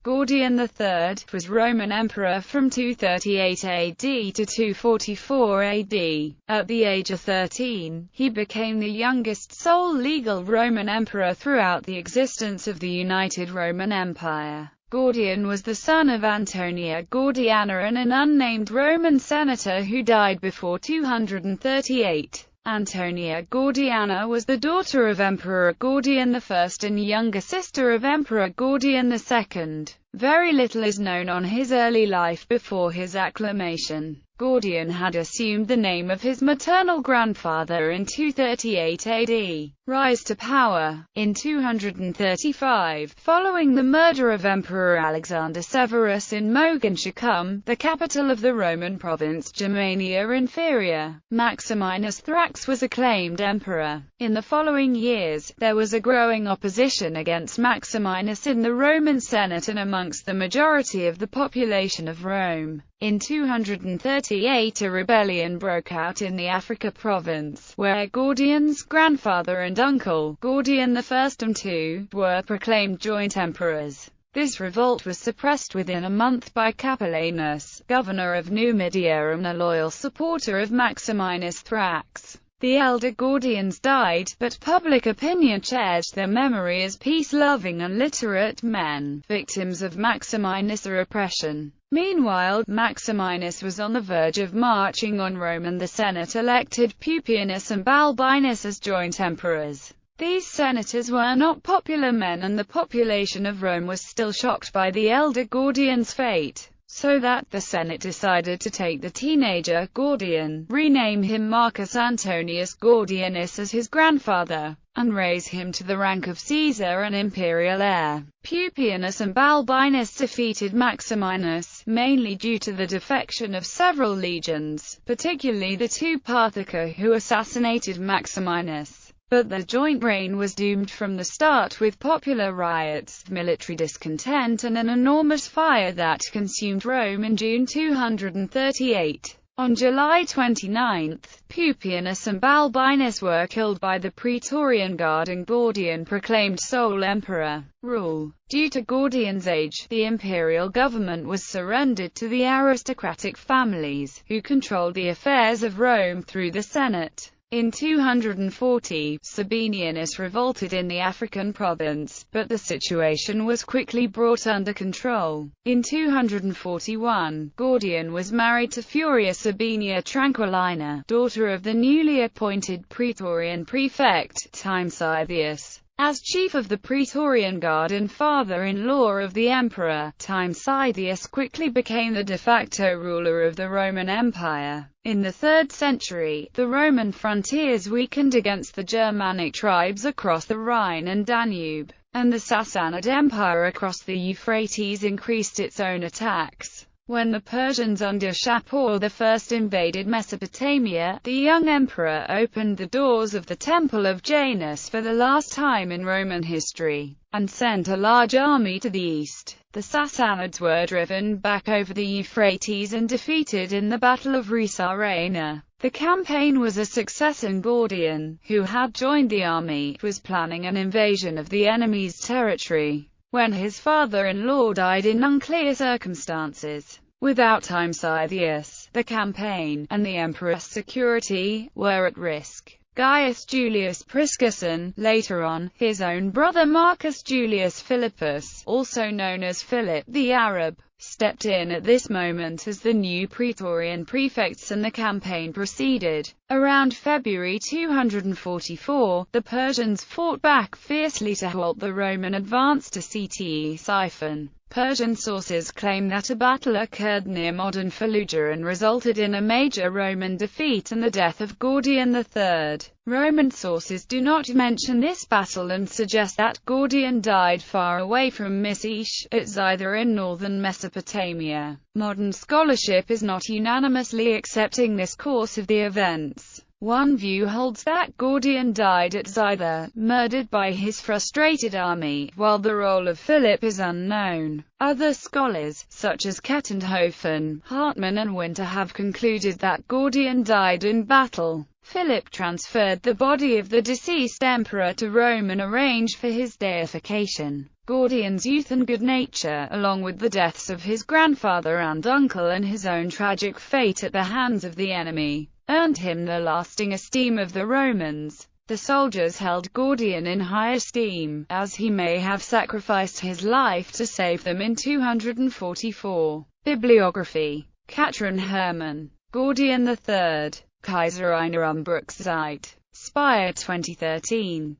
Gordian III was Roman emperor from 238 AD to 244 AD. At the age of 13, he became the youngest sole legal Roman emperor throughout the existence of the United Roman Empire. Gordian was the son of Antonia Gordiana and an unnamed Roman senator who died before 238. Antonia Gordiana was the daughter of Emperor Gordian I and younger sister of Emperor Gordian II. Very little is known on his early life before his acclamation. Gordian had assumed the name of his maternal grandfather in 238 AD. Rise to power. In 235, following the murder of Emperor Alexander Severus in Mogontiacum, the capital of the Roman province Germania Inferior, Maximinus Thrax was acclaimed emperor. In the following years, there was a growing opposition against Maximinus in the Roman Senate and amongst the majority of the population of Rome. In 238 a rebellion broke out in the Africa province, where Gordian's grandfather and uncle, Gordian I and II, were proclaimed joint emperors. This revolt was suppressed within a month by Capellanus, governor of Numidia and a loyal supporter of Maximinus Thrax. The elder Gordians died, but public opinion cherished their memory as peace-loving and literate men, victims of Maximinus' oppression. Meanwhile, Maximinus was on the verge of marching on Rome and the Senate elected Pupienus and Balbinus as joint emperors. These senators were not popular men and the population of Rome was still shocked by the elder Gordian's fate, so that the Senate decided to take the teenager Gordian, rename him Marcus Antonius Gordianus as his grandfather, and raise him to the rank of Caesar and imperial heir. Pupienus and Balbinus defeated Maximinus, mainly due to the defection of several legions, particularly the two Parthica who assassinated Maximinus. But their joint reign was doomed from the start, with popular riots, military discontent and an enormous fire that consumed Rome in June 238. On July 29, Pupienus and Balbinus were killed by the Praetorian Guard and Gordian proclaimed sole emperor. Rule. Due to Gordian's age, the imperial government was surrendered to the aristocratic families, who controlled the affairs of Rome through the Senate. In 240, Sabinianus revolted in the African province, but the situation was quickly brought under control. In 241, Gordian was married to Furia Sabinia Tranquillina, daughter of the newly appointed Praetorian prefect, Timesitheus. As chief of the Praetorian Guard and father-in-law of the emperor, Timesitheus quickly became the de facto ruler of the Roman Empire. In the 3rd century, the Roman frontiers weakened against the Germanic tribes across the Rhine and Danube, and the Sassanid Empire across the Euphrates increased its own attacks. When the Persians under Shapur I invaded Mesopotamia, the young emperor opened the doors of the Temple of Janus for the last time in Roman history, and sent a large army to the east. The Sassanids were driven back over the Euphrates and defeated in the Battle of Risarena. The campaign was a success and Gordian, who had joined the army, was planning an invasion of the enemy's territory when his father-in-law died in unclear circumstances. Without Timesitheus, the campaign, and the emperor's security, were at risk. Gaius Julius Priscus and, later on, his own brother Marcus Julius Philippus, also known as Philip the Arab, stepped in at this moment as the new Praetorian prefects and the campaign proceeded. Around February 244, the Persians fought back fiercely to halt the Roman advance to Ctesiphon. Persian sources claim that a battle occurred near modern Fallujah and resulted in a major Roman defeat and the death of Gordian III. Roman sources do not mention this battle and suggest that Gordian died far away from Misesh, at Zither in northern Mesopotamia. Modern scholarship is not unanimously accepting this course of the events. One view holds that Gordian died at Zither, murdered by his frustrated army, while the role of Philip is unknown. Other scholars, such as Kettenhofen, Hartmann and Winter, have concluded that Gordian died in battle. Philip transferred the body of the deceased emperor to Rome and arranged for his deification. Gordian's youth and good nature, along with the deaths of his grandfather and uncle and his own tragic fate at the hands of the enemy, earned him the lasting esteem of the Romans. The soldiers held Gordian in high esteem, as he may have sacrificed his life to save them in 244. Bibliography. Katrin Hermann. Gordian III. Kaiser einer Umbruchszeit. Speyer 2013.